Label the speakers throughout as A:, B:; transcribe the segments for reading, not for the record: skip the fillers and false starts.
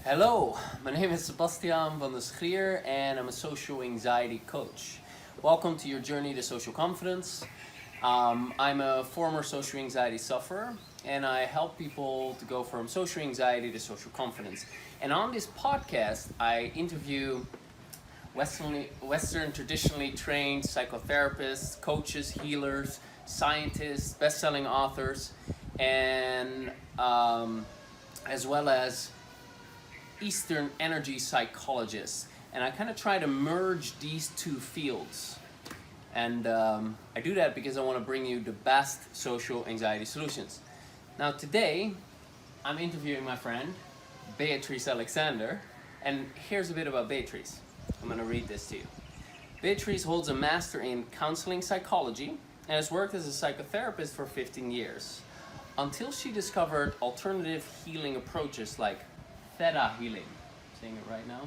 A: Hello, my name is Sebastian van der Schrier and I'm a social anxiety coach. Welcome to your journey to social confidence. I'm a former social anxiety sufferer and I help people to go from social anxiety to social confidence. And on this podcast, I interview Western traditionally trained psychotherapists, coaches, healers, scientists, best-selling authors, and as well as Eastern energy psychologists, and I kind of try to merge these two fields. And I do that because I want to bring you the best social anxiety solutions. Now today, I'm interviewing my friend, Beatrice Alexander, and here's a bit about Beatrice. I'm going to read this to you. Beatrice holds a master in counseling psychology and has worked as a psychotherapist for 15 years, until she discovered alternative healing approaches like theta healing. Saying it right now?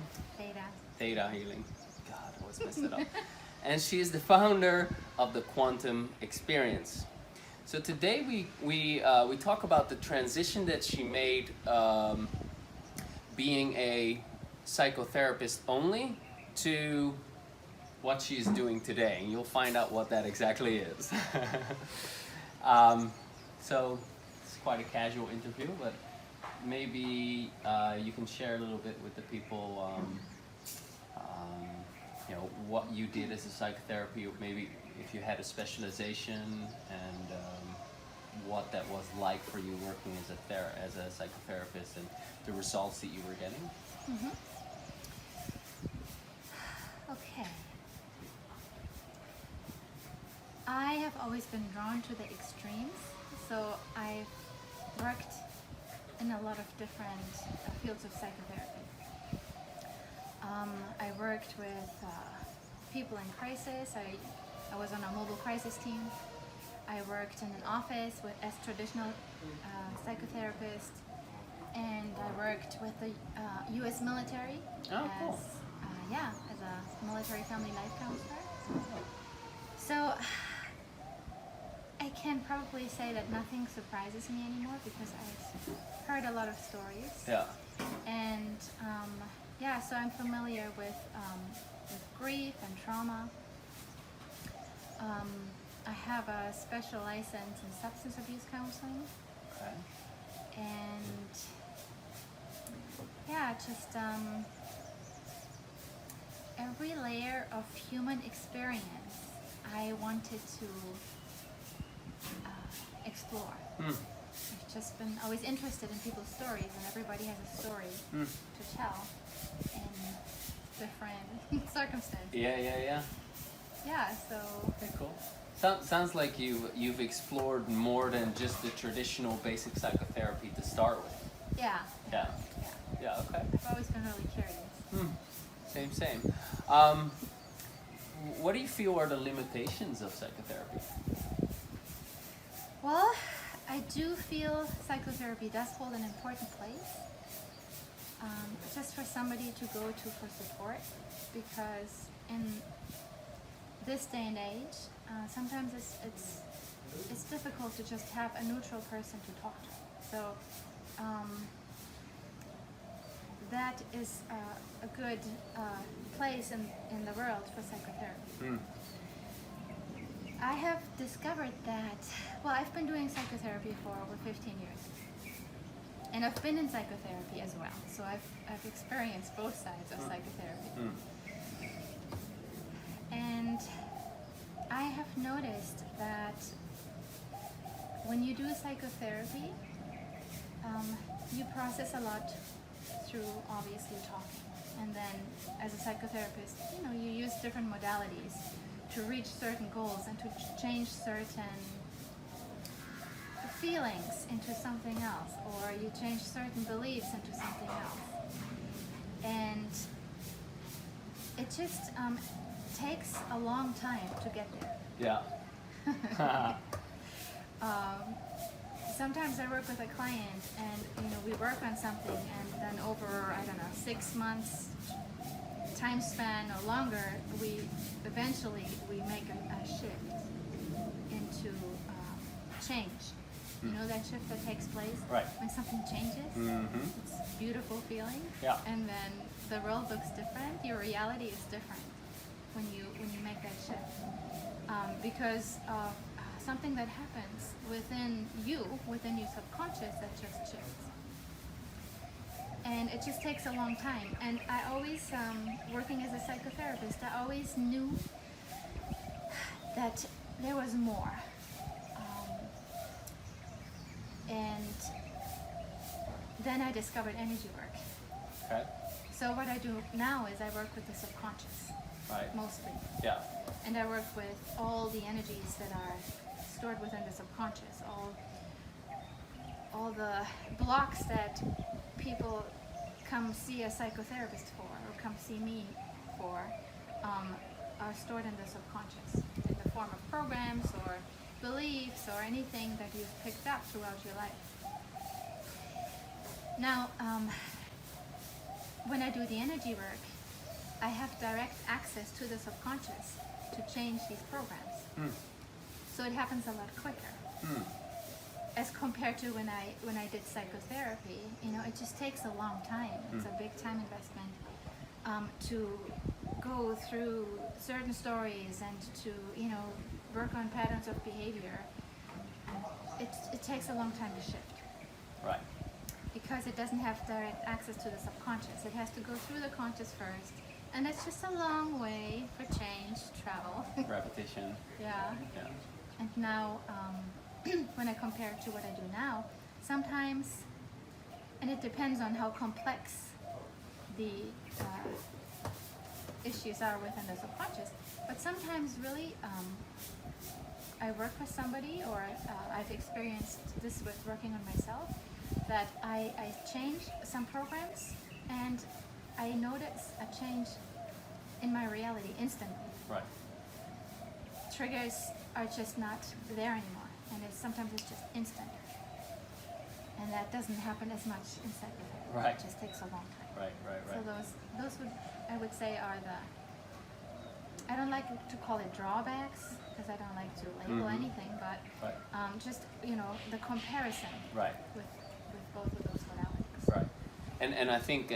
A: Theta healing. God, I always messed it up. And she is the founder of the Quantum Experience. So today we talk about the transition that she made, being a psychotherapist only, to what she's doing today. And you'll find out what that exactly is. So it's quite a casual interview, but maybe you can share a little bit with the people, what you did as a psychotherapy, or maybe if you had a specialization, and what that was like for you working as a psychotherapist, and the results that you were getting.
B: Mm-hmm. Okay. I have always been drawn to the extremes, so I've worked in a lot of different fields of psychotherapy. I worked with people in crisis. I was on a mobile crisis team. I worked in an office as traditional psychotherapist, and I worked with the U.S. military
A: Cool.
B: as a military family life counselor. So I can probably say that nothing surprises me anymore because I've heard a lot of stories.
A: Yeah.
B: And so I'm familiar with grief and trauma. I have a special license in substance abuse counseling.
A: Okay.
B: And just every layer of human experience I wanted to explore. I've just been always interested in people's stories, and everybody has a story to tell in different circumstances.
A: Yeah.
B: Yeah, so...
A: Okay, cool. Sounds like you've explored more than just the traditional basic psychotherapy to start with.
B: Yeah,
A: okay.
B: I've always been really curious.
A: Same. What do you feel are the limitations of psychotherapy?
B: Well, I do feel psychotherapy does hold an important place, just for somebody to go to for support, because in this day and age, sometimes it's difficult to just have a neutral person to talk to. So that is a good place in the world for psychotherapy. I have discovered that, I've been doing psychotherapy for over 15 years. And I've been in psychotherapy as well. So I've experienced both sides of psychotherapy. And I have noticed that when you do psychotherapy, you process a lot through obviously talking. And then as a psychotherapist, you use different modalities to reach certain goals and to change certain feelings into something else, or you change certain beliefs into something else. And it just takes a long time to get there.
A: Yeah.
B: Sometimes I work with a client and we work on something, and then over 6 months time span or longer, we eventually make a shift into change. You know that shift that takes place
A: Right.
B: when something changes?
A: Mm-hmm.
B: It's a beautiful feeling.
A: Yeah.
B: And then the world looks different. Your reality is different when you make that shift. Because of something that happens within you, within your subconscious, that just shifts. And it just takes a long time. And I always, working as a psychotherapist, I always knew that there was more. And then I discovered energy work.
A: Okay.
B: So what I do now is I work with the subconscious,
A: Right.
B: mostly.
A: Yeah.
B: And I work with all the energies that are stored within the subconscious, all the blocks that people come see a psychotherapist for, or come see me for, are stored in the subconscious in the form of programs or beliefs or anything that you've picked up throughout your life. Now, when I do the energy work, I have direct access to the subconscious to change these programs.
A: Mm.
B: So it happens a lot quicker.
A: Mm.
B: As compared to when I did psychotherapy, you know, it just takes a long time. It's a big time investment to go through certain stories and to, you know, work on patterns of behavior. It takes a long time to shift
A: Right.
B: because it doesn't have direct access to the subconscious. It has to go through the conscious first, and it's just a long way for change, travel.
A: Repetition.
B: Yeah.
A: Yeah.
B: And now, when I compare it to what I do now, sometimes, and it depends on how complex the issues are within the subconscious, but sometimes really I work with somebody, or I've experienced this with working on myself, that I change some programs and I notice a change in my reality instantly.
A: Right.
B: Triggers are just not there anymore, and sometimes it's just instant, and that doesn't happen as much in psychotherapy.
A: Right.
B: It just takes a long time.
A: Right. Right.
B: So
A: Right.
B: those would, I would say, are the, I don't like to call it drawbacks because I don't like to label
A: Mhm.
B: anything, but
A: Right.
B: just, you know, the comparison
A: Right.
B: with both of those modalities.
A: Right. And I think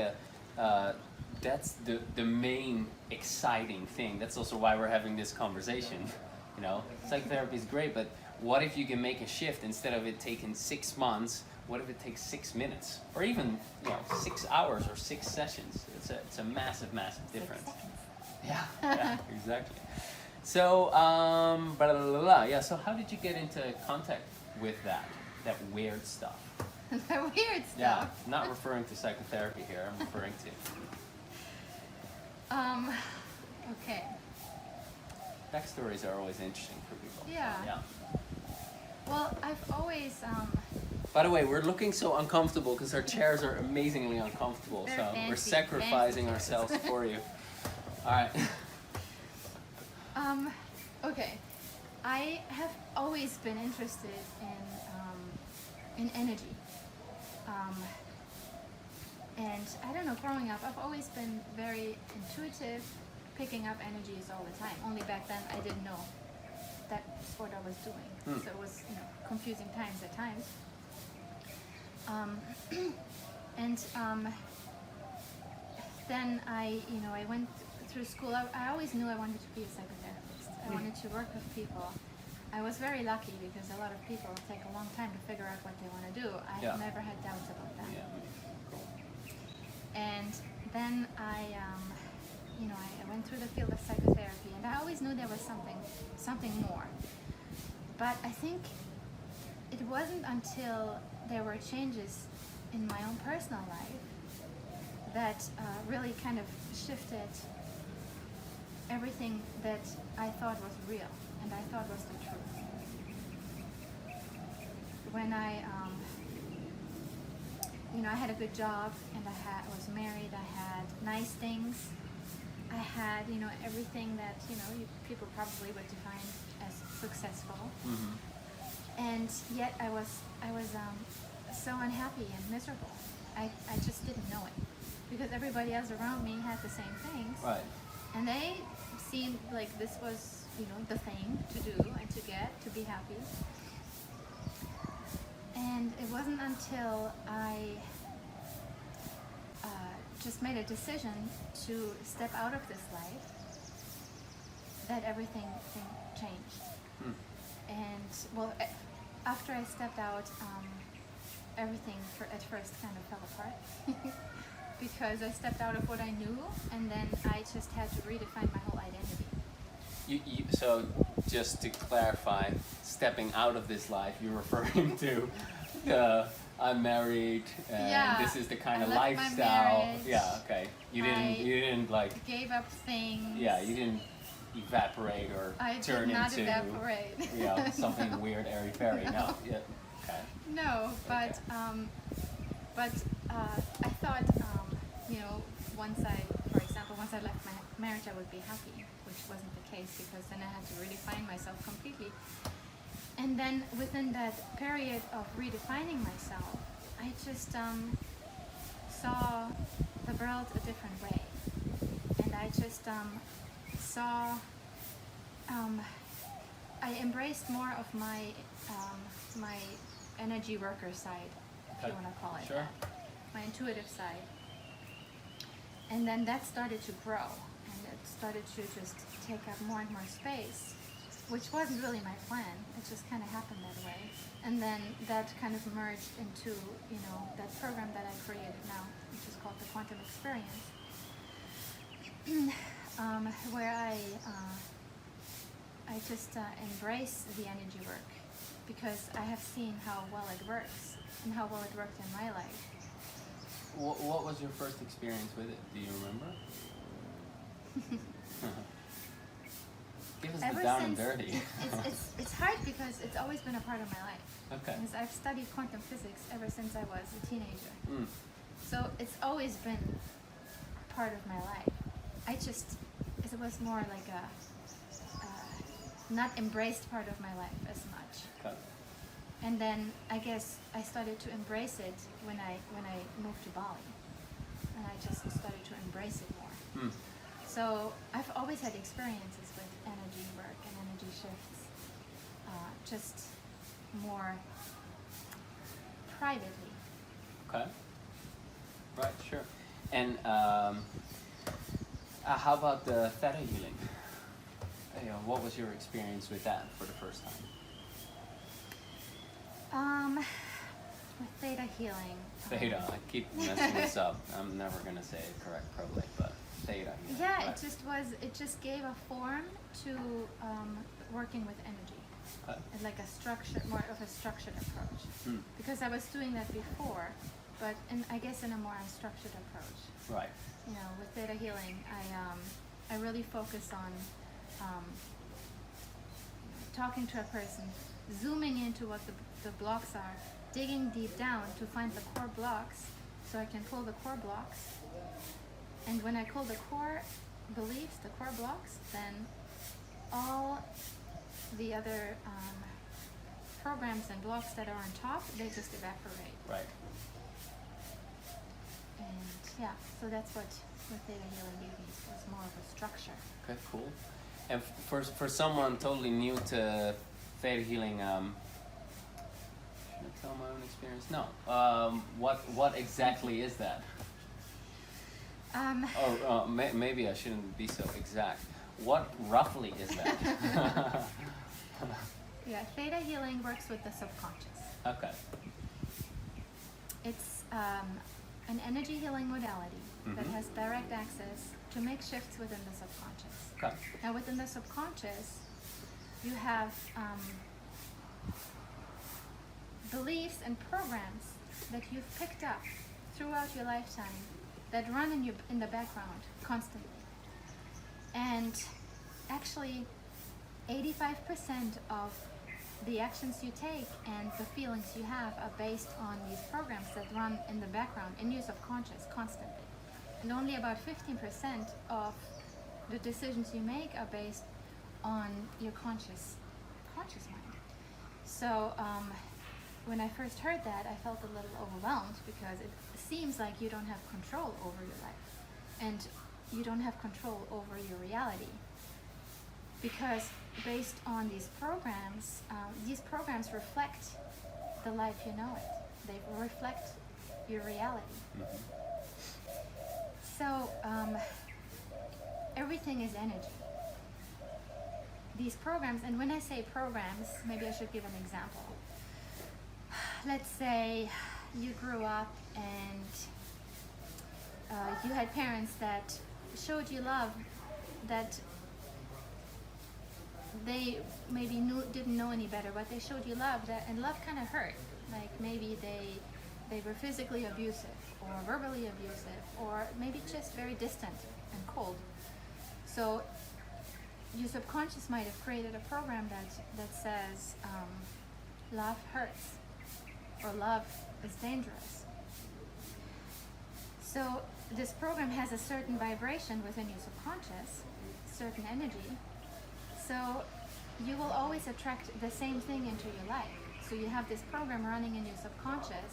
A: that's the main exciting thing. That's also why we're having this conversation. You know, psychotherapy is great, but what if you can make a shift instead of it taking 6 months? What if it takes 6 minutes, or even 6 hours or 6 sessions? It's a massive difference.
B: 6 seconds.
A: Yeah. Yeah. Exactly. So blah, blah, blah, blah. Yeah. So how did you get into contact with that weird stuff?
B: The weird
A: Yeah.
B: stuff.
A: Not referring to psychotherapy here. I'm referring to.
B: Okay.
A: Backstories are always interesting for people.
B: Yeah.
A: Yeah.
B: Well, I've always,
A: By the way, we're looking so uncomfortable because our chairs are amazingly uncomfortable.
B: They're
A: So we're
B: fancy,
A: sacrificing
B: fancy
A: ourselves
B: chairs.
A: for you. All right.
B: okay. I have always been interested in energy. And I don't know, growing up, I've always been very intuitive, picking up energies all the time. Only back then I didn't know that's what I was doing. So it was, you know, confusing times at times. Then I went through school. I always knew I wanted to be a psychotherapist. I wanted to work with people. I was very lucky because a lot of people take a long time to figure out what they want to do. I
A: Yeah.
B: never had doubts about that.
A: Yeah. Cool.
B: And then I went through the field of psychotherapy, and I always knew there was something more. But I think it wasn't until there were changes in my own personal life that really kind of shifted everything that I thought was real and I thought was the truth. When I had a good job and I was married, I had nice things. I had, everything that, people probably would define as successful.
A: Mm-hmm.
B: And yet I was so unhappy and miserable. I just didn't know it because everybody else around me had the same things.
A: Right.
B: And they seemed like this was, the thing to do and to get, to be happy. And it wasn't until I just made a decision to step out of this life that everything changed. And well, after I stepped out, everything at first kind of fell apart because I stepped out of what I knew, and then I just had to redefine my whole identity.
A: So just to clarify, stepping out of this life, you're referring to I'm married and
B: Yeah,
A: this is the kind
B: I
A: of
B: left my
A: lifestyle.
B: marriage.
A: Yeah, okay. You didn't like,
B: Gave up things.
A: yeah, you didn't evaporate or
B: I
A: turn
B: did not
A: into
B: evaporate.
A: yeah, something weird, airy fairy. No, yeah, okay.
B: No, but
A: Okay.
B: I thought, once I left my marriage, I would be happy, which wasn't the case because then I had to redefine myself completely. And then within that period of redefining myself, I just saw the world a different way, and I just saw. I embraced more of my my energy worker side, if you want to call it
A: Sure.
B: that, my intuitive side. And then that started to grow, and it started to just take up more and more space, which wasn't really my plan. It just kind of happened that way. And then that kind of merged into, that program that I created now, which is called the Quantum Experience, where I just embrace the energy work because I have seen how well it works and how well it worked in my life.
A: What was your first experience with it? Do you remember? Give us the down and dirty.
B: It's hard because it's always been a part of my life.
A: Okay.
B: Because I've studied quantum physics ever since I was a teenager.
A: Mm.
B: So it's always been part of my life. It was more like a not embraced part of my life as much.
A: Okay.
B: And then I guess I started to embrace it when I moved to Bali, and I just started to embrace it more.
A: Mm.
B: So I've always had experiences with energy work and energy shifts, just more privately.
A: Okay. Right, sure. And how about the theta healing? What was your experience with that for the first time?
B: With theta healing.
A: Theta, I keep messing this up. I'm never gonna say it correct probably, but theta.
B: Yeah,
A: right.
B: it just gave a form to working with energy.
A: Okay.
B: And like more of a structured approach.
A: Hmm.
B: Because I was doing that before, but I guess in a more unstructured approach.
A: Right.
B: With theta healing, I really focus on talking to a person, zooming into what the blocks are, digging deep down to find the core blocks so I can pull the core blocks. And when I pull the core beliefs, the core blocks, then all the other programs and blocks that are on top, they just evaporate.
A: Right.
B: And yeah, so that's what theta healing gave me, was more of a structure.
A: Okay, cool. And for someone totally new to theta healing, should I tell my own experience? No. What exactly is that? Or maybe I shouldn't be so exact. What roughly is that?
B: Yeah, theta healing works with the subconscious.
A: Okay.
B: It's an energy healing modality that has direct access to make shifts within the subconscious.
A: Okay.
B: Now, within the subconscious, you have beliefs and programs that you've picked up throughout your lifetime that run in the background constantly. And actually, 85% of the actions you take and the feelings you have are based on these programs that run in the background in your subconscious constantly. And only about 15% of the decisions you make are based on your conscious mind. So when I first heard that, I felt a little overwhelmed because it seems like you don't have control over your life and you don't have control over your reality. Because based on these programs reflect the life you know it. They reflect your reality. So everything is energy. These programs, and when I say programs, maybe I should give an example. Let's say you grew up and you had parents that showed you love, that they maybe didn't know any better, but they showed you love, and love kind of hurt. Like maybe they were physically abusive or verbally abusive, or maybe just very distant and cold. So your subconscious might have created a program that says love hurts, or love is dangerous. So this program has a certain vibration within your subconscious, certain energy. So you will always attract the same thing into your life. So you have this program running in your subconscious,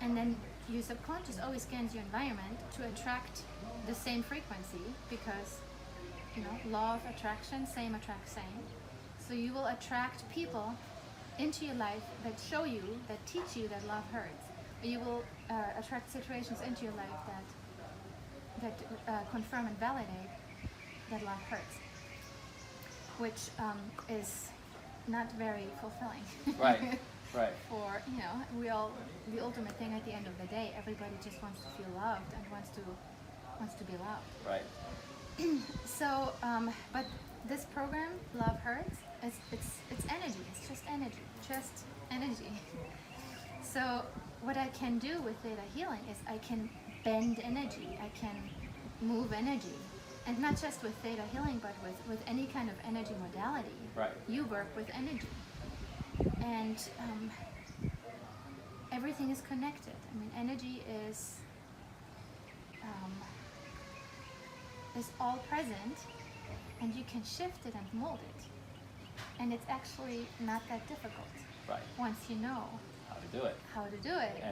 B: and then your subconscious always scans your environment to attract the same frequency, because law of attraction, same attracts same. So you will attract people into your life that show you, that teach you that love hurts. Or you will attract situations into your life that confirm and validate that love hurts, which is not very fulfilling.
A: Right. Right.
B: For the ultimate thing at the end of the day, everybody just wants to feel loved and wants to be loved.
A: Right.
B: So, but this program, Love Hurts, it's energy. It's just energy. So what I can do with theta healing is I can bend energy. I can move energy, and not just with theta healing, but with any kind of energy modality.
A: Right.
B: You work with energy, and everything is connected. I mean, energy is all present, and you can shift it and mold it. And it's actually not that difficult.
A: Right.
B: Once you know
A: How to do it.
B: how to do it.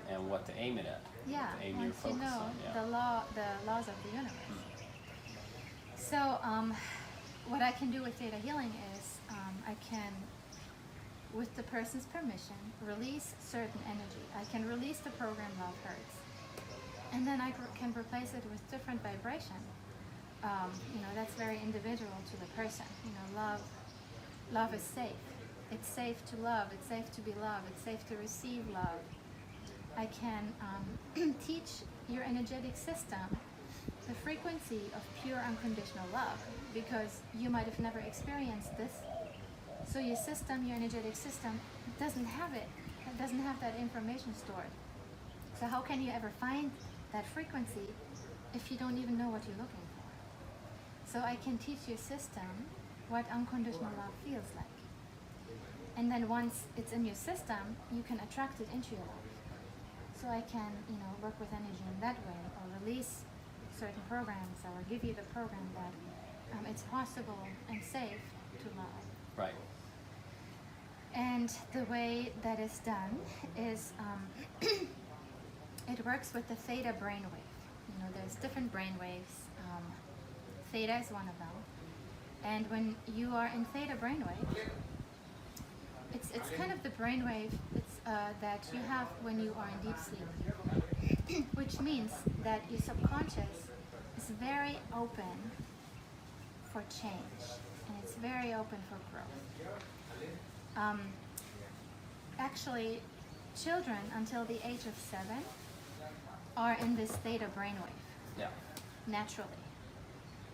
A: And what to aim it at.
B: Yeah.
A: To aim
B: Once
A: your focus
B: you know
A: on. Yeah.
B: the laws of the universe. So what I can do with theta healing is I can, with the person's permission, release certain energy. I can release the program Love Hurts, and then I can replace it with different vibration. That's very individual to the person. Love is safe. It's safe to love. It's safe to be loved. It's safe to receive love. I can teach your energetic system the frequency of pure unconditional love, because you might have never experienced this. So your system, your energetic system, doesn't have it. It doesn't have that information stored. So how can you ever find that frequency if you don't even know what you're looking for? So I can teach your system what unconditional love feels like. And then once it's in your system, you can attract it into your life. So I can, work with energy in that way, or release certain programs, or give you the program that it's possible and safe to love.
A: Right.
B: And the way that is done is it works with the theta brainwave. There's different brainwaves. Theta is one of them. And when you are in theta brainwave, it's kind of the brainwave that you have when you are in deep sleep, which means that your subconscious is very open for change, and it's very open for growth. Actually, children until the age of 7 are in this theta brainwave.
A: Yeah.
B: Naturally.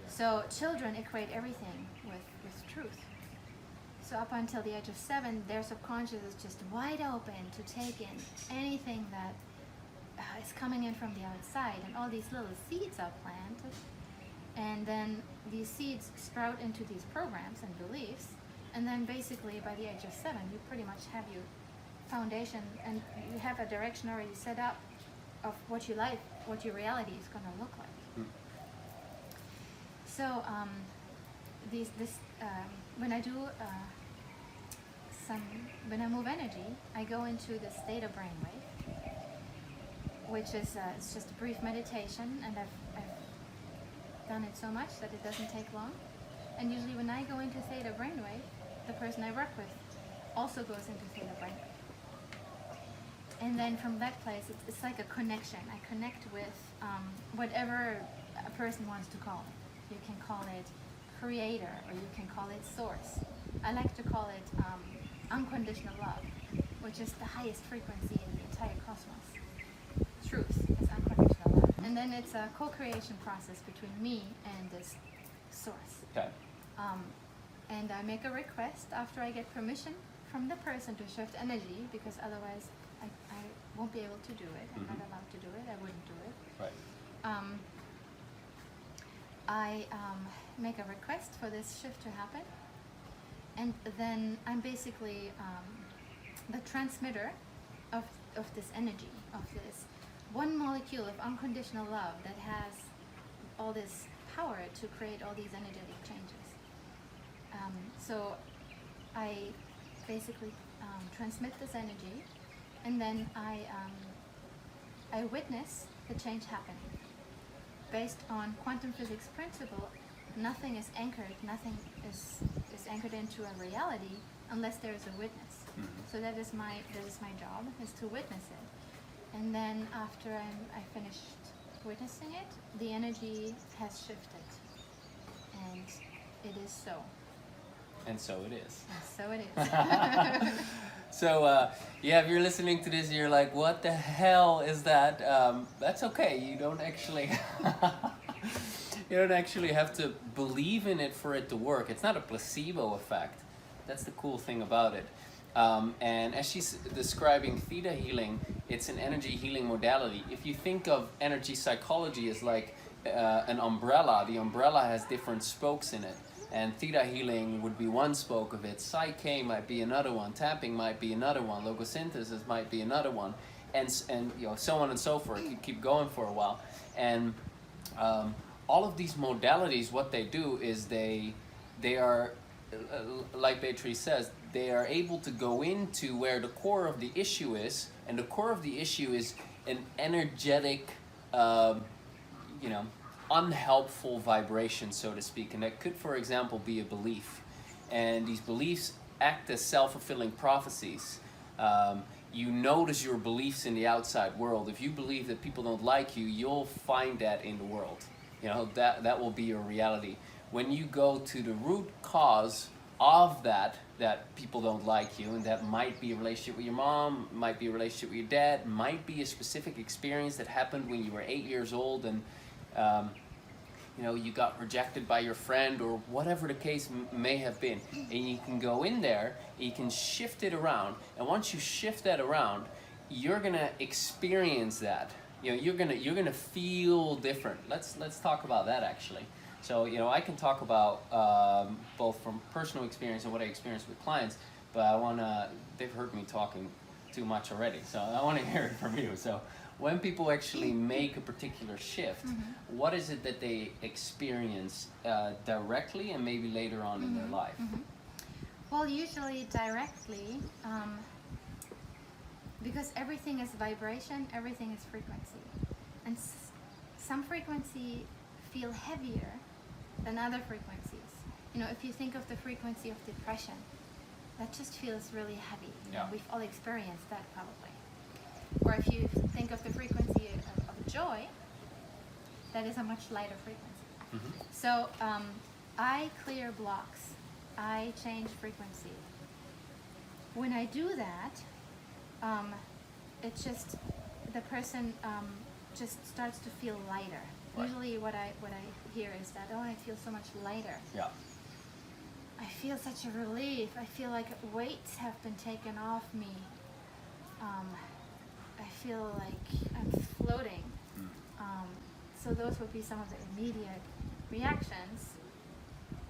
B: So children equate everything with truth. So up until the age of 7, their subconscious is just wide open to take in anything that is coming in from the outside, and all these little seeds are planted, and then these seeds sprout into these programs and beliefs, and then basically by the age of 7, you pretty much have your foundation, and you have a direction already set up of what your life, what your reality is going to look like. So when I do when I move energy, I go into this theta brainwave, which is it's just a brief meditation, and I've done it so much that it doesn't take long. And usually when I go into theta brainwave, the person I work with also goes into theta brainwave. And then from that place, it's like a connection. I connect with whatever a person wants to call it. You can call it creator, or you can call it source. I like to call it unconditional love, which is the highest frequency in the entire cosmos. Truth is unconditional love. And then it's a co-creation process between me and this source.
A: Okay.
B: And I make a request after I get permission from the person to shift energy, because otherwise I won't be able to do it. I'm not allowed to do it. I wouldn't do it.
A: Right.
B: I make a request for this shift to happen, and then I'm basically the transmitter of this energy, of this one molecule of unconditional love that has all this power to create all these energetic changes. So I basically transmit this energy, and then I witness the change happening. Based on quantum physics principle, nothing is anchored, nothing is anchored into a reality unless there is a witness. So that is my job, is to witness it. And then after I finished witnessing it, the energy has shifted. And it is so.
A: And so it is.
B: And so it is.
A: So, yeah, if you're listening to this and you're like, what the hell is that? That's okay. You don't actually have to believe in it for it to work. It's not a placebo effect. That's the cool thing about it. And as she's describing theta healing, it's an energy healing modality. If you think of energy psychology as like an umbrella, the umbrella has different spokes in it. And theta healing would be one spoke of it. Psyche might be another one. Tapping might be another one. Logosynthesis might be another one, and so on and so forth. You keep going for a while, and all of these modalities, what they do is they are, like Beatrice says, they are able to go into where the core of the issue is, and the core of the issue is an energetic, unhelpful vibration, so to speak. And that could, for example, be a belief. And these beliefs act as self-fulfilling prophecies. You notice your beliefs in the outside world. If you believe that people don't like you, you'll find that in the world. That will be your reality. When you go to the root cause of that people don't like you, and that might be a relationship with your mom, might be a relationship with your dad, might be a specific experience that happened when you were 8 years old, and you got rejected by your friend, or whatever the case may have been. And you can go in there, and you can shift it around. And once you shift that around, you're gonna experience that. You're gonna feel different. Let's talk about that actually. So I can talk about both from personal experience and what I experienced with clients, but they've heard me talking too much already, so I want to hear it from you. So when people actually make a particular shift, what is it that they experience directly and maybe later on in their life?
B: Well, usually directly, because everything is vibration, everything is frequency. And some frequency feel heavier than other frequencies. If you think of the frequency of depression, that just feels really heavy. We've all experienced that probably. Or if you think of the frequency of joy, that is a much lighter frequency. So I clear blocks. I change frequency. When I do that, the person just starts to feel lighter. Right. Usually what I hear is that, I feel so much lighter.
A: Yeah.
B: I feel such a relief. I feel like weights have been taken off me. I feel like I'm floating. So those would be some of the immediate reactions.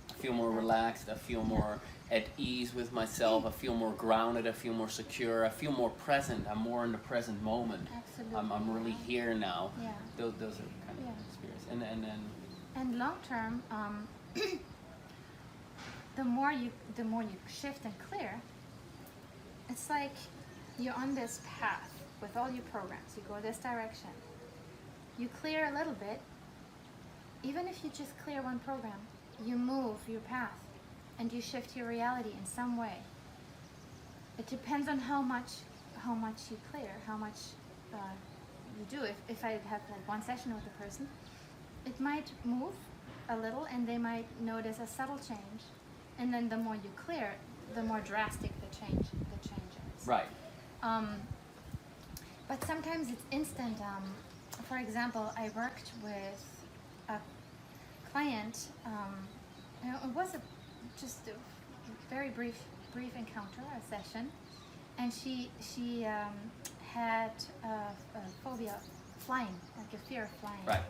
A: I feel more relaxed. I feel more at ease with myself. I feel more grounded. I feel more secure. I feel more present. I'm more in the present moment.
B: Absolutely.
A: I'm really here now.
B: Yeah.
A: Those are kind of experiences.
B: And long term, the more you shift and clear, it's like you're on this path with all your programs. You go this direction. You clear a little bit. Even if you just clear one program, you move your path and you shift your reality in some way. It depends on how how much you clear, how much you do. If I have like one session with a person, it might move a little and they might notice a subtle change, and then the more you clear, the more drastic the change is.
A: Right.
B: But sometimes it's instant. For example, I worked with a client. It was just a very brief encounter, a session, and she had a phobia of flying, like a fear of flying.
A: Right.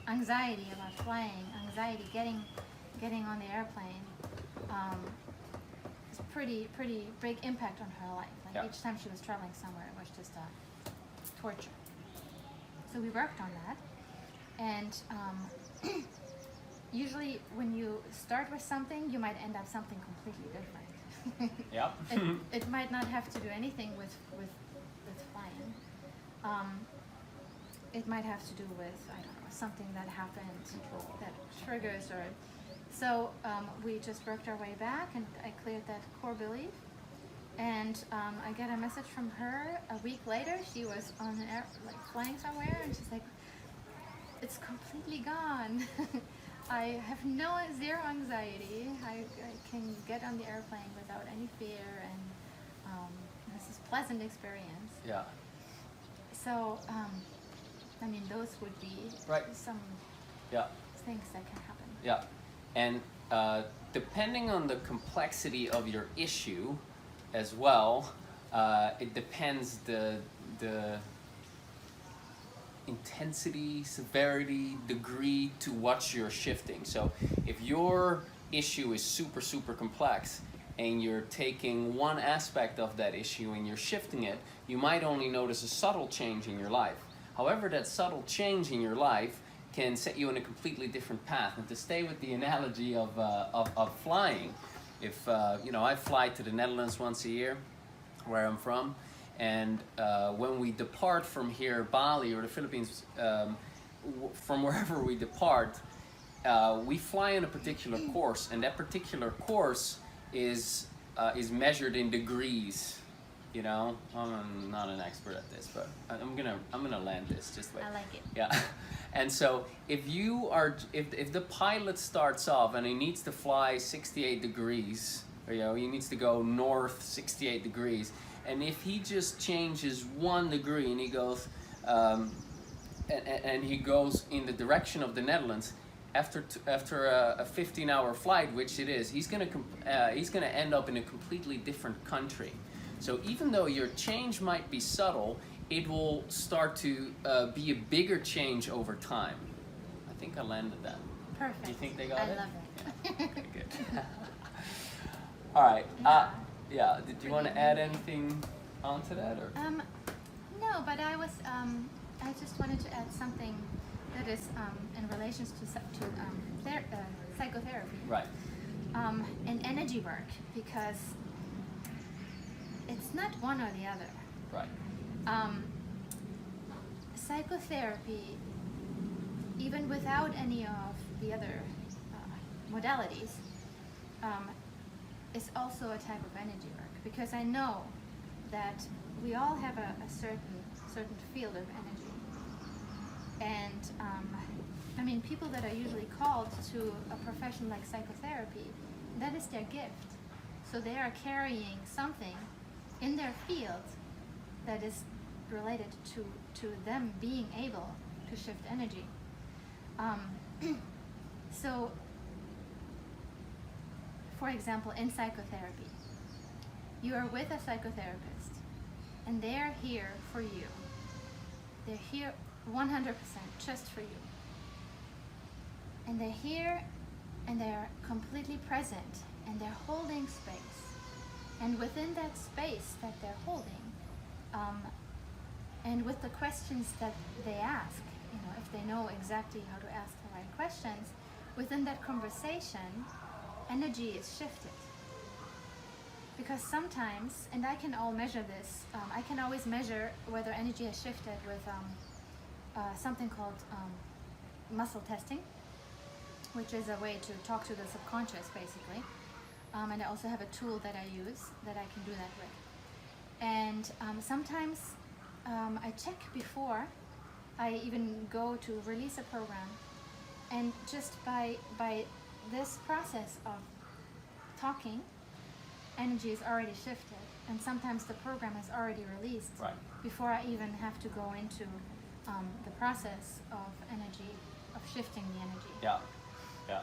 B: Anxiety about flying, anxiety getting on the airplane. It's pretty big impact on her life. Like
A: Yeah.
B: each time she was traveling somewhere, it was just torture. So we worked on that, and usually when you start with something, you might end up something completely different.
A: Yep.
B: It might not have to do anything with flying. It might have to do with, I don't know, something that happened that triggers or. So we just worked our way back, and I cleared that core belief. And I get a message from her a week later. She was on an air, like flying somewhere, and she's like, "It's completely gone. I have zero anxiety. I can get on the airplane without any fear, and this is a pleasant experience."
A: Yeah.
B: So, I mean, those would be some things that can happen.
A: Yeah. And depending on the complexity of your issue as well, it depends the intensity, severity, degree to what you're shifting. So if your issue is super complex and you're taking one aspect of that issue and you're shifting it, you might only notice a subtle change in your life. However, that subtle change in your life can set you in a completely different path. And to stay with the analogy of flying, if I fly to the Netherlands once a year, where I'm from, and when we depart from here, Bali or the Philippines, from wherever we depart, we fly on a particular course, and that particular course is measured in degrees. You know, I'm not an expert at this, but I'm gonna land this. Just wait.
B: I like it.
A: Yeah, and so if the pilot starts off and he needs to fly 68 degrees, or, he needs to go north 68 degrees, and if he just changes 1 degree and he goes, and he goes in the direction of the Netherlands, after a 15-hour flight, which it is, he's gonna end up in a completely different country. So even though your change might be subtle, it will start to be a bigger change over time. I think I landed that.
B: Perfect.
A: Do you think they got it?
B: I love it.
A: Yeah. Okay, good. All right.
B: Yeah.
A: Did you want to add anything onto that, or?
B: No, but I just wanted to add something that is in relation to psychotherapy.
A: Right.
B: And energy work, because it's not one or the other.
A: Right.
B: Psychotherapy, even without any of the other modalities, is also a type of energy work, because I know that we all have a certain field of energy, and I mean, people that are usually called to a profession like psychotherapy, that is their gift. So they are carrying something in their field that is related to them being able to shift energy. So, for example, in psychotherapy, you are with a psychotherapist, and they are here for you. They're here 100% just for you. And they're here, and they're completely present, and they're holding space. And within that space that they're holding, and with the questions that they ask, if they know exactly how to ask the right questions, within that conversation, energy is shifted. Because sometimes, and I can measure this, I can always measure whether energy has shifted with something called muscle testing, which is a way to talk to the subconscious, basically. And I also have a tool that I use that I can do that with. And sometimes I check before I even go to release a program, and just by this process of talking, energy is already shifted, and sometimes the program is already released
A: Right.
B: before I even have to go into the process of energy, of shifting the energy.
A: Yeah, yeah,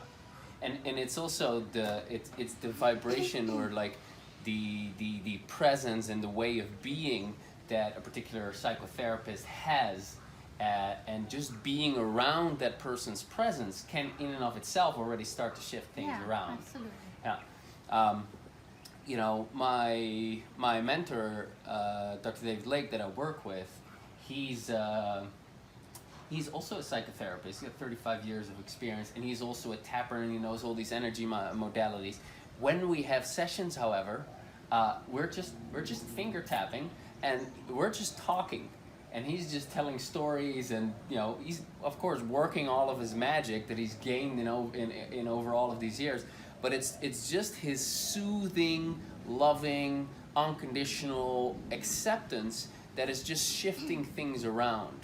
A: and it's also it's the vibration or like the presence and the way of being that a particular psychotherapist has, and just being around that person's presence can in and of itself already start to shift things
B: Yeah,
A: around.
B: absolutely.
A: Yeah. You know, my mentor, Dr. David Lake, that I work with, he's also a psychotherapist. He's got 35 years of experience, and he's also a tapper, and he knows all these energy modalities. When we have sessions, however, we're just finger tapping, and we're just talking, and he's just telling stories, and you know, he's of course working all of his magic that he's gained, you know, in over all of these years. But it's just his soothing, loving, unconditional acceptance that is just shifting things around.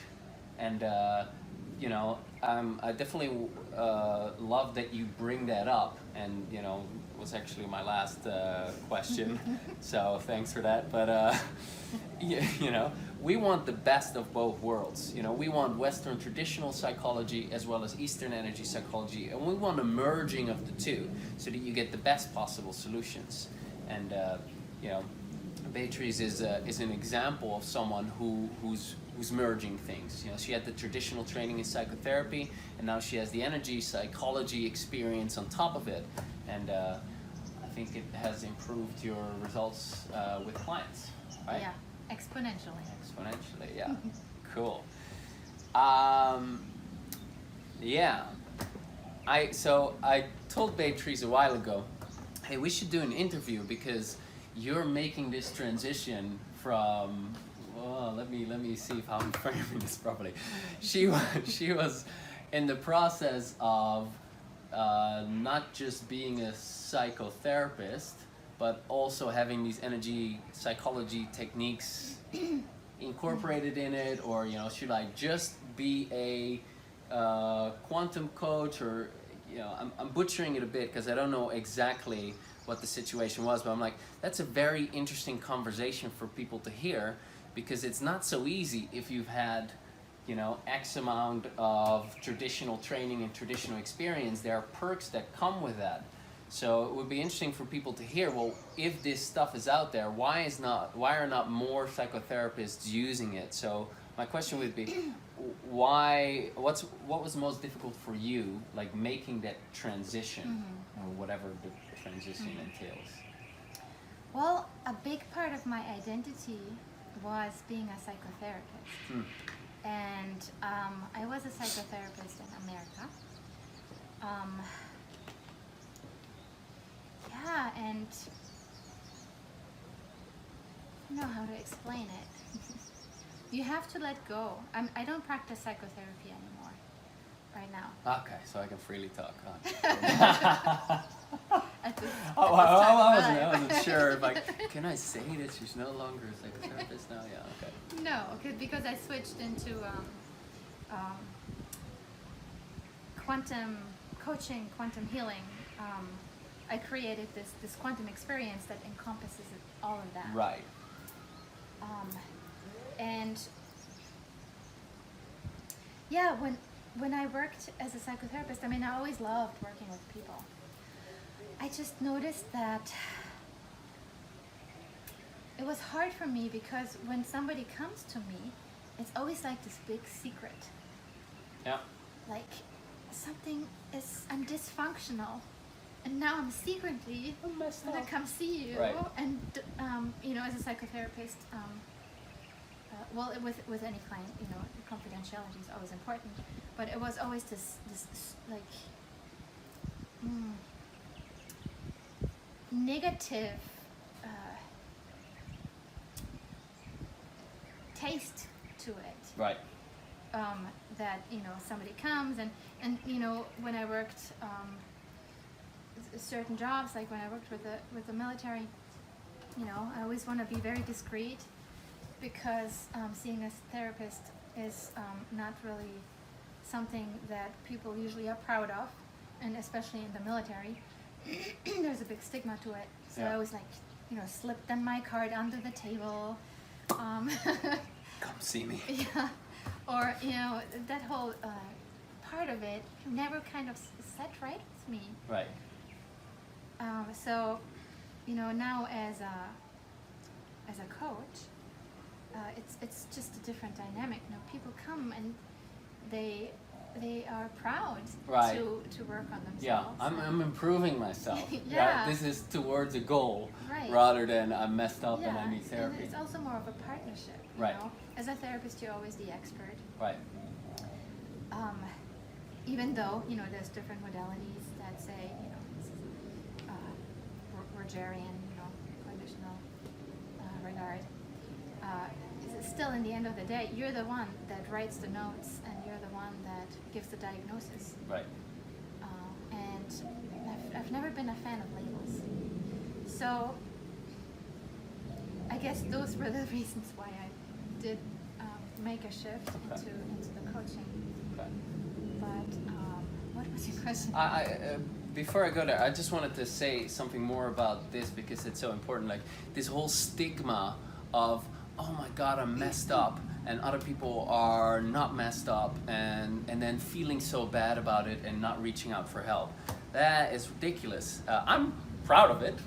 A: And you know, I definitely love that you bring that up, and you know, it was actually my last question, so thanks for that. But you know, we want the best of both worlds. You know, we want Western traditional psychology as well as Eastern energy psychology, and we want a merging of the two so that you get the best possible solutions. And you know, Beatrice is an example of someone who's merging things. You know, she had the traditional training in psychotherapy, and now she has the energy psychology experience on top of it. And I think it has improved your results with clients, right?
B: Yeah, exponentially.
A: Exponentially, yeah. Cool. Yeah. I told Beatrice a while ago, hey, we should do an interview because you're making this transition from, well, let me see if I'm framing this properly. She was in the process of not just being a psychotherapist, but also having these energy psychology techniques incorporated in it, or you know, should I just be a quantum coach, or you know, I'm butchering it a bit because I don't know exactly what the situation was, but I'm like, that's a very interesting conversation for people to hear, because it's not so easy if you've had, you know, X amount of traditional training and traditional experience. There are perks that come with that. So it would be interesting for people to hear, well, if this stuff is out there, why are not more psychotherapists using it? So my question would be, what was most difficult for you, like making that transition, or whatever the transition entails?
B: Well, a big part of my identity was being a psychotherapist. And I was a psychotherapist in America. Yeah, and I don't know how to explain it. You have to let go. I don't practice psychotherapy anymore right now.
A: Okay, so I can freely talk, huh?
B: At this
A: I wasn't sure. If, like, can I say that she's no longer a psychotherapist now? Yeah, okay.
B: No, because I switched into quantum coaching, quantum healing. I created this quantum experience that encompasses all of that.
A: Right.
B: And yeah, when I worked as a psychotherapist, I mean, I always loved working with people. I just noticed that it was hard for me because when somebody comes to me, it's always like this big secret.
A: Yeah.
B: Like I'm dysfunctional, and now I'm secretly gonna come see you.
A: Right.
B: And you know, as a psychotherapist, well, with any client, you know, confidentiality is always important. But it was always this like negative taste to it.
A: Right.
B: That, you know, somebody comes and you know, when I worked certain jobs, like when I worked with the military, I always want to be very discreet because seeing a therapist is not really something that people usually are proud of, and especially in the military, there's a big stigma to it. So I always slip them my card under the table.
A: Come see me.
B: Yeah, or that whole part of it never kind of set right with me.
A: Right.
B: So, now as a coach, it's just a different dynamic. People come and they are proud to work on themselves.
A: Yeah, I'm improving myself.
B: Yeah.
A: This is towards a goal
B: Right.
A: rather than I'm messed up and I
B: Yeah,
A: need therapy.
B: and it's also more of a partnership.
A: Right.
B: As a therapist, you're always the expert.
A: Right.
B: Even though there's different modalities that say Rogerian, conditional regard. Still, in the end of the day, you're the one that writes the notes and you're the one that gives the diagnosis.
A: Right.
B: And I've never been a fan of labels. So I guess those were the reasons why I did make a shift into the coaching.
A: Okay.
B: But what was your question?
A: Before I go there, I just wanted to say something more about this because it's so important. Like this whole stigma of, oh my God, I'm messed up, and other people are not messed up, and then feeling so bad about it and not reaching out for help. That is ridiculous. I'm proud of it.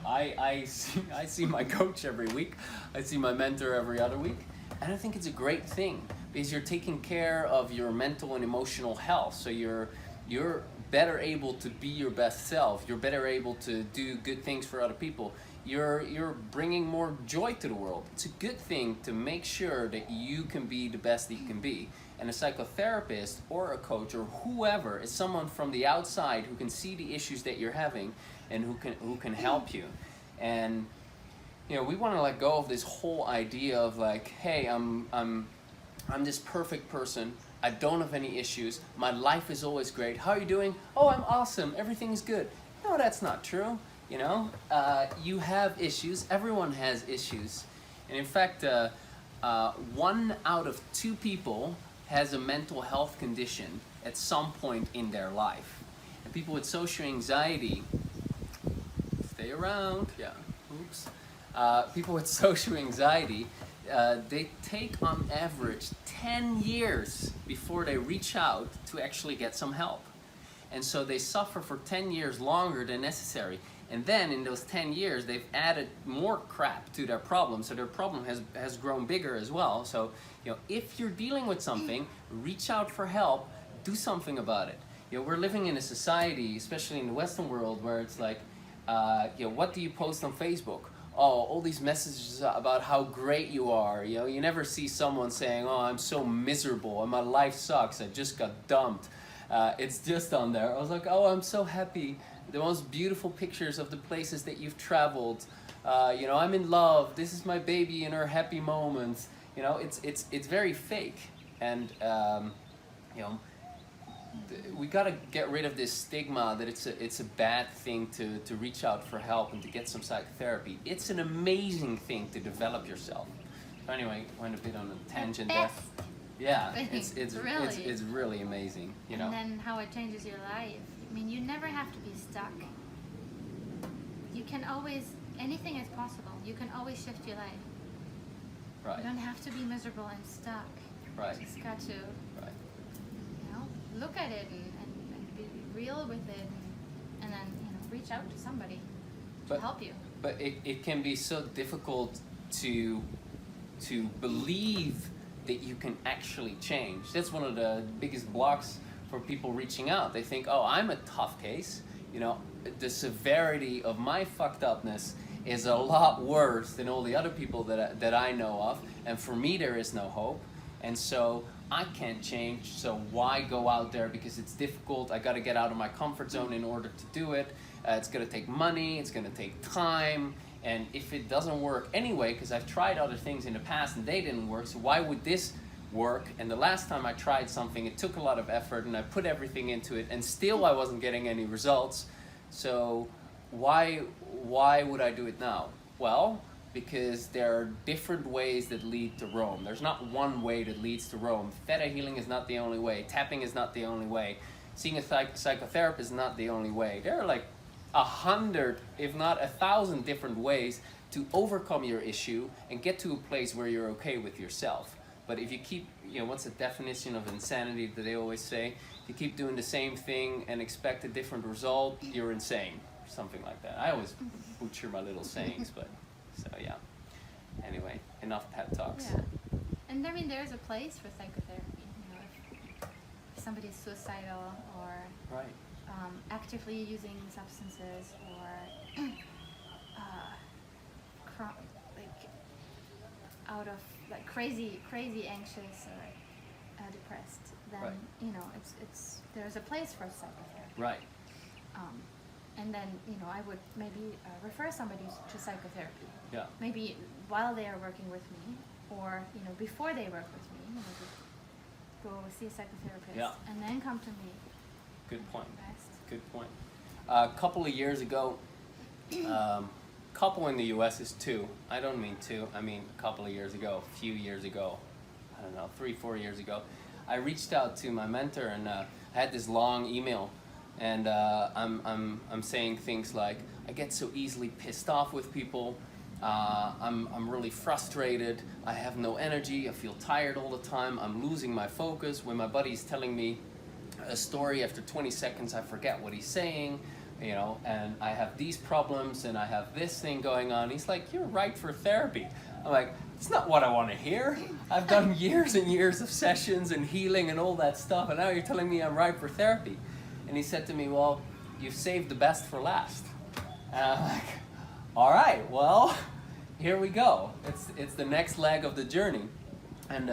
A: I see my coach every week. I see my mentor every other week, and I think it's a great thing because you're taking care of your mental and emotional health. So you're better able to be your best self. You're better able to do good things for other people. You're bringing more joy to the world. It's a good thing to make sure that you can be the best that you can be. And a psychotherapist or a coach or whoever is someone from the outside who can see the issues that you're having and who can help you. And we want to let go of this whole idea of like, hey, I'm this perfect person. I don't have any issues. My life is always great. How are you doing? Oh, I'm awesome. Everything's good. No, that's not true. You have issues. Everyone has issues. And in fact, 1 out of 2 people has a mental health condition at some point in their life. And people with social anxiety, stay around. Yeah, oops. People with social anxiety, they take on average 10 years before they reach out to actually get some help. And so they suffer for 10 years longer than necessary. And then in those 10 years, they've added more crap to their problem. So their problem has grown bigger as well. So, if you're dealing with something, reach out for help, do something about it. We're living in a society, especially in the Western world, where it's like, what do you post on Facebook? Oh, all these messages about how great you are. You never see someone saying, oh, I'm so miserable and my life sucks. I just got dumped. It's just on there. I was like, oh, I'm so happy. The most beautiful pictures of the places that you've traveled. I'm in love. This is my baby in her happy moments. It's very fake. And, we gotta get rid of this stigma that it's a bad thing to reach out for help and to get some psychotherapy. It's an amazing thing to develop yourself. So anyway, went a bit on a tangent there. Yeah, it's really amazing,
B: And then how it changes your life. You never have to be stuck. You can always, anything is possible. You can always shift your life.
A: Right.
B: You don't have to be miserable and stuck.
A: Right.
B: You just got to,
A: Right.
B: look at it and be real with it, and then reach out to somebody to help you.
A: But it can be so difficult to believe that you can actually change. That's one of the biggest blocks for people reaching out. They think, oh, I'm a tough case. The severity of my fucked upness is a lot worse than all the other people that I know of, and for me there is no hope, and so I can't change. So why go out there because it's difficult? I got to get out of my comfort zone in order to do it. It's going to take money. It's going to take time. And if it doesn't work anyway, because I've tried other things in the past and they didn't work, so why would this work? And the last time I tried something, it took a lot of effort and I put everything into it and still I wasn't getting any results. So why would I do it now? Well, because there are different ways that lead to Rome. There's not one way that leads to Rome. Theta healing is not the only way. Tapping is not the only way. Seeing a psychotherapist is not the only way. There are like 100, if not 1,000 different ways to overcome your issue and get to a place where you're okay with yourself. But if you keep, what's the definition of insanity that they always say? If you keep doing the same thing and expect a different result, you're insane. Something like that. I always butcher my little sayings, but so yeah. Anyway, enough pep talks.
B: Yeah. And I mean, there's a place for psychotherapy. If somebody's suicidal or
A: Right.
B: Actively using substances or like out of like crazy anxious or depressed, then
A: Right.
B: it's there's a place for psychotherapy.
A: Right.
B: And then I would maybe refer somebody to psychotherapy.
A: Yeah.
B: Maybe while they are working with me, or before they work with me, go see a psychotherapist,
A: Yeah.
B: and then come to me.
A: Good point.
B: Best.
A: Good point. A couple of years ago, couple in the U.S. is two. I don't mean two. I mean a couple of years ago, a few years ago. I don't know, 3-4 years ago. I reached out to my mentor and I had this long email, and I'm saying things like, I get so easily pissed off with people. I'm really frustrated. I have no energy. I feel tired all the time. I'm losing my focus. When my buddy's telling me a story, after 20 seconds I forget what he's saying, and I have these problems and I have this thing going on. He's like, you're right for therapy. I'm like, it's not what I want to hear. I've done years and years of sessions and healing and all that stuff, and now you're telling me I'm right for therapy. And he said to me, well, you've saved the best for last. And I'm like, all right, well, here we go. It's the next leg of the journey. And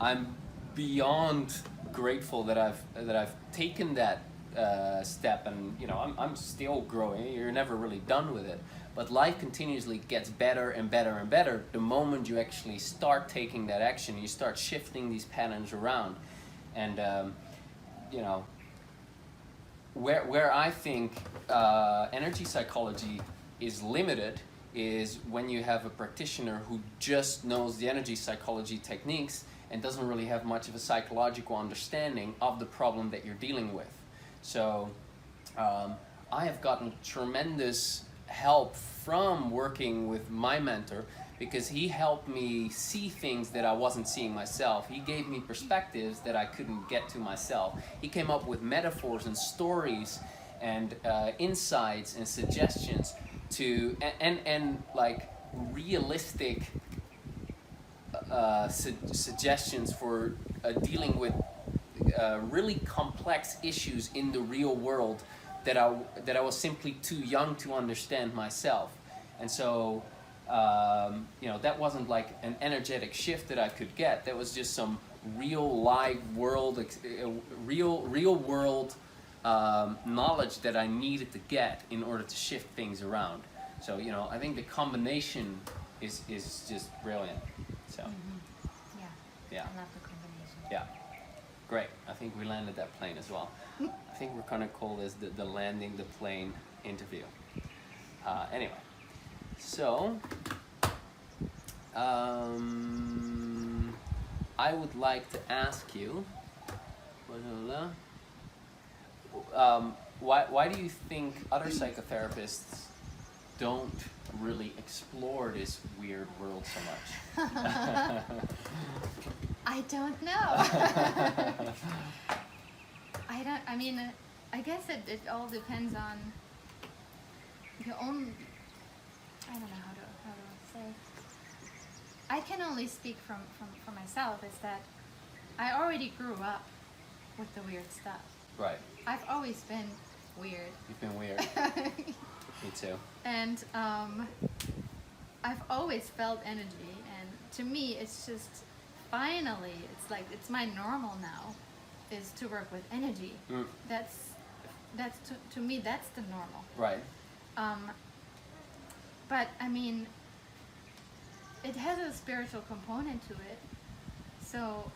A: I'm beyond grateful that I've taken that step, and I'm still growing. You're never really done with it, but life continuously gets better and better and better the moment you actually start taking that action. You start shifting these patterns around, and where I think energy psychology is limited is when you have a practitioner who just knows the energy psychology techniques and doesn't really have much of a psychological understanding of the problem that you're dealing with. So I have gotten tremendous help from working with my mentor, because he helped me see things that I wasn't seeing myself. He gave me perspectives that I couldn't get to myself. He came up with metaphors and stories and insights and suggestions to and like realistic suggestions for dealing with really complex issues in the real world that I was simply too young to understand myself. And so that wasn't like an energetic shift that I could get. That was just some real live world, real world knowledge that I needed to get in order to shift things around. So I think the combination is just brilliant. So
B: Yeah. I love the combination.
A: yeah, great. I think we landed that plane as well. I think we're gonna call this the landing the plane interview. Anyway, so I would like to ask you, why do you think other psychotherapists don't really explore this weird world so much?
B: I don't know. I guess it all depends on your own, I don't know how to say. I can only speak from myself, is that I already grew up with the weird stuff.
A: Right.
B: I've always been weird.
A: You've been weird. Me too.
B: And I've always felt energy, and to me it's just finally it's my normal now, is to work with energy. That's to me that's the normal.
A: Right.
B: But I mean, it has a spiritual component to it, so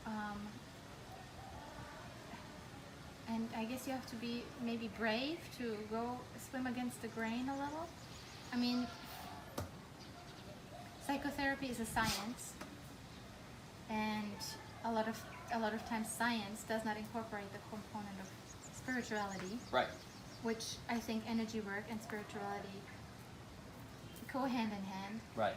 B: and I guess you have to be maybe brave to go swim against the grain a little. I mean, psychotherapy is a science, and a lot of times science does not incorporate the component of spirituality,
A: Right.
B: which I think energy work and spirituality go hand in hand.
A: Right.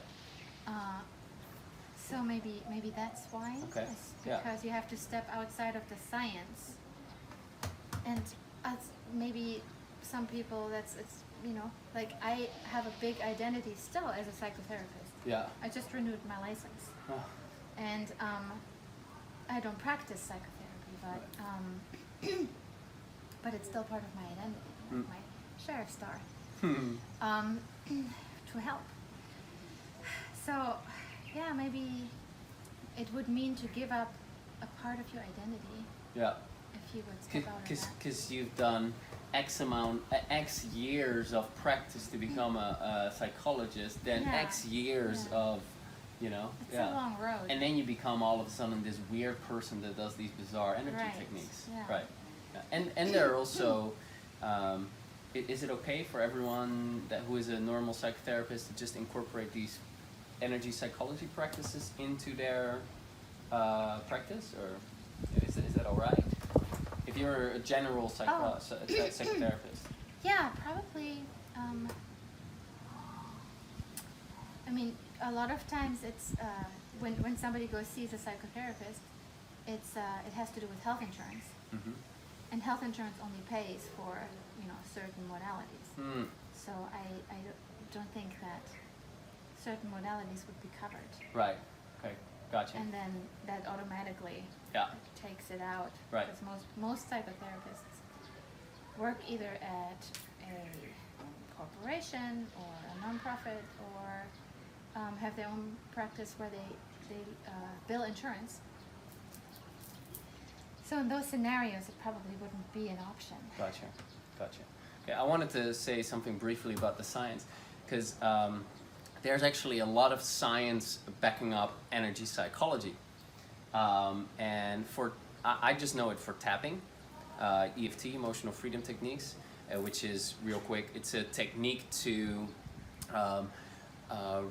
B: So maybe that's why.
A: Okay.
B: It's
A: Yeah.
B: because you have to step outside of the science, and maybe some people it's like I have a big identity still as a psychotherapist.
A: Yeah.
B: I just renewed my license,
A: Oh,
B: and I don't practice psychotherapy, but but it's still part of my identity, like my sheriff star, to help. So yeah, maybe it would mean to give up a part of your identity
A: yeah.
B: if you would step out of that.
A: Because you've done X years of practice to become a psychologist, then
B: Yeah.
A: X years
B: Yeah.
A: of,
B: It's a long road.
A: And then you become all of a sudden this weird person that does these bizarre energy
B: Right.
A: techniques.
B: Yeah.
A: Right. Yeah. And there are also, is it okay for everyone who is a normal psychotherapist to just incorporate these energy psychology practices into their practice, or is that all right? If you're a general psychotherapist.
B: Yeah, probably. I mean, a lot of times it's when somebody goes sees a psychotherapist, it has to do with health insurance,
A: Mm-hmm.
B: and health insurance only pays for certain modalities.
A: Mm.
B: So I don't think that certain modalities would be covered,
A: Right. Okay. Gotcha.
B: and then that automatically
A: Yeah.
B: takes it out.
A: Right.
B: Because most psychotherapists work either at a corporation or a nonprofit, or have their own practice where they bill insurance. So in those scenarios, it probably wouldn't be an option.
A: Gotcha. Okay, I wanted to say something briefly about the science, because there's actually a lot of science backing up energy psychology, and I just know it for tapping, EFT, emotional freedom techniques, which is real quick. It's a technique to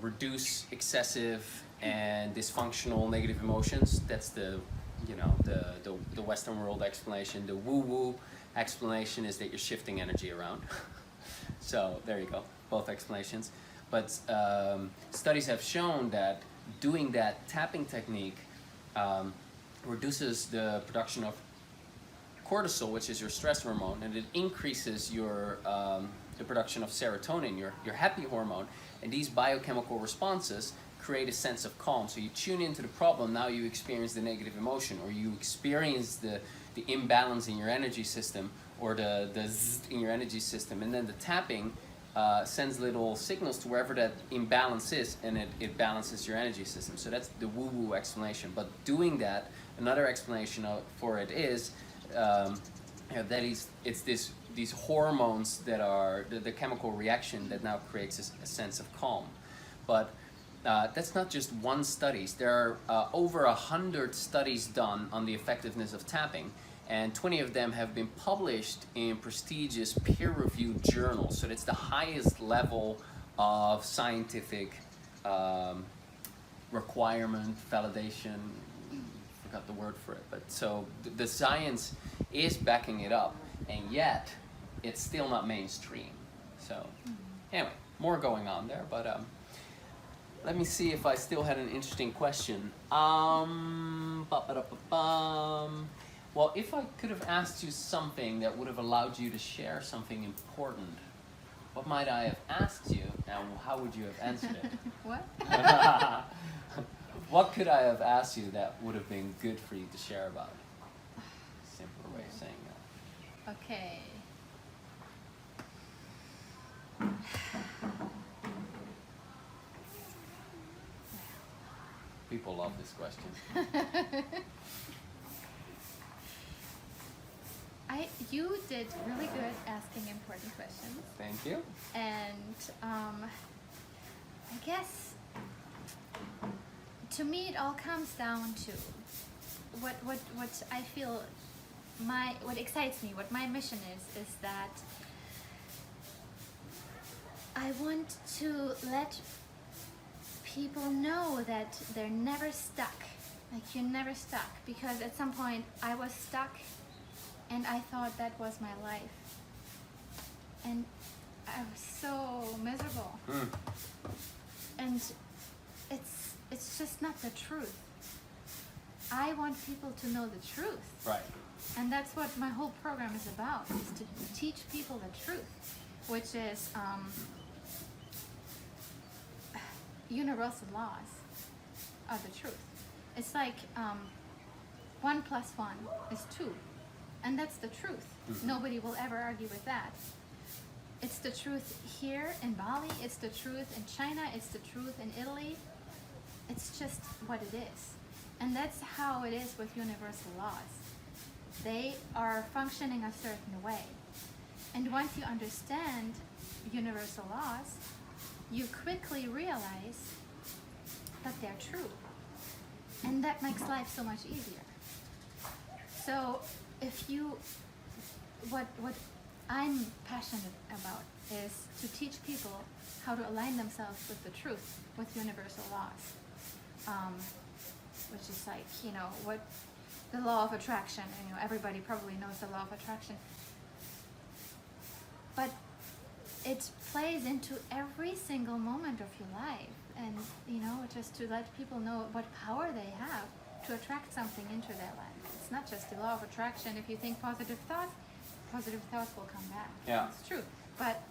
A: reduce excessive and dysfunctional negative emotions. That's the Western world explanation. The woo-woo explanation is that you're shifting energy around. So there you go, both explanations. But studies have shown that doing that tapping technique reduces the production of cortisol, which is your stress hormone, and it increases your the production of serotonin, your happy hormone. And these biochemical responses create a sense of calm. So you tune into the problem, now you experience the negative emotion, or you experience the imbalance in your energy system, or the zzz in your energy system, and then the tapping sends little signals to wherever that imbalance is, and it balances your energy system. So that's the woo-woo explanation. But doing that, another explanation for it is it's these hormones that are the chemical reaction that now creates a sense of calm. But that's not just one study. There are over 100 studies done on the effectiveness of tapping, and 20 of them have been published in prestigious peer-reviewed journals. So that's the highest level of scientific requirement, validation, forgot the word for it, but so the science is backing it up, and yet it's still not mainstream. So anyway, more going on there, but let me see if I still had an interesting question. Well, if I could have asked you something that would have allowed you to share something important, what might I have asked you, and how would you have answered it?
B: What?
A: What could I have asked you that would have been good for you to share about? Simpler way of saying that.
B: Okay.
A: People love this question.
B: You did really good asking important questions,
A: Thank you.
B: and I guess to me it all comes down to what I feel what excites me, what my mission is that I want to let people know that they're never stuck. Like, you're never stuck, because at some point I was stuck and I thought that was my life. And I was so miserable. And it's just not the truth. I want people to know the truth.
A: Right.
B: And that's what my whole program is about, is to teach people the truth, which is universal laws are the truth. It's like 1 + 1 is 2. And that's the truth. Nobody will ever argue with that. It's the truth here in Bali, it's the truth in China, it's the truth in Italy. It's just what it is. And that's how it is with universal laws. They are functioning a certain way. And once you understand universal laws, you quickly realize that they're true. And that makes life so much easier. So what I'm passionate about is to teach people how to align themselves with the truth, with universal laws. Which is like, what the law of attraction, and everybody probably knows the law of attraction. But it plays into every single moment of your life, and just to let people know what power they have to attract something into their life. It's not just the law of attraction. If you think positive thoughts will come back.
A: Yeah.
B: It's true. But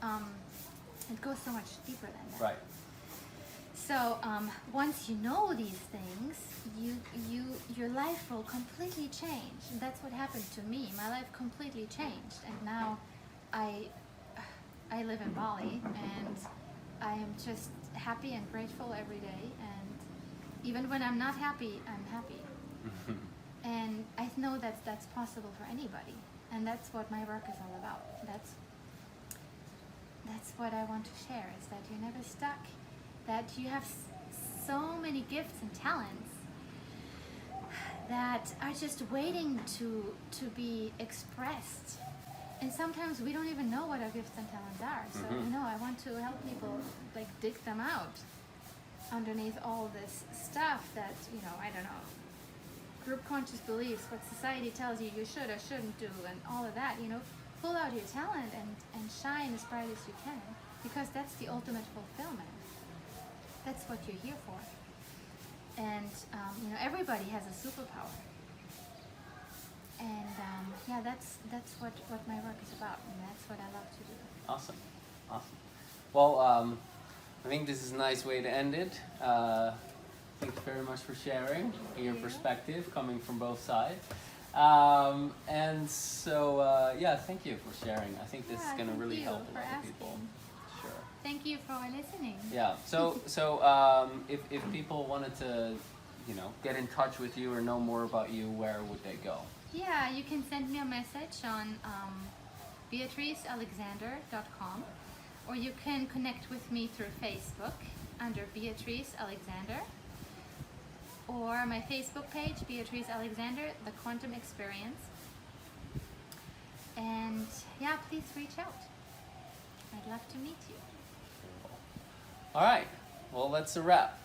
B: it goes so much deeper than that.
A: Right.
B: So once you know these things, your life will completely change. And that's what happened to me. My life completely changed, and now I live in Bali, and I am just happy and grateful every day. And even when I'm not happy, I'm happy. And I know that that's possible for anybody, and that's what my work is all about. That's what I want to share, is that you're never stuck, that you have so many gifts and talents that are just waiting to be expressed. And sometimes we don't even know what our gifts and talents are. So I want to help people dig them out underneath all this stuff that I don't know, group conscious beliefs, what society tells you should or shouldn't do, and all of that. Pull out your talent and shine as bright as you can, because that's the ultimate fulfillment. That's what you're here for. And everybody has a superpower. And that's what my work is about, and that's what I love to do.
A: Awesome. Well, I think this is a nice way to end it. Thanks very much for sharing your perspective, coming from both sides. And so, thank you for sharing. I think this is going to really help a lot of people. Sure.
B: Thank you for listening.
A: Yeah. So if people wanted to, get in touch with you or know more about you, where would they go?
B: Yeah, you can send me a message on beatricealexander.com, or you can connect with me through Facebook under Beatrice Alexander, or my Facebook page, Beatrice Alexander, The Quantum Experience. And please reach out. I'd love to meet you.
A: All right. Well, that's a wrap.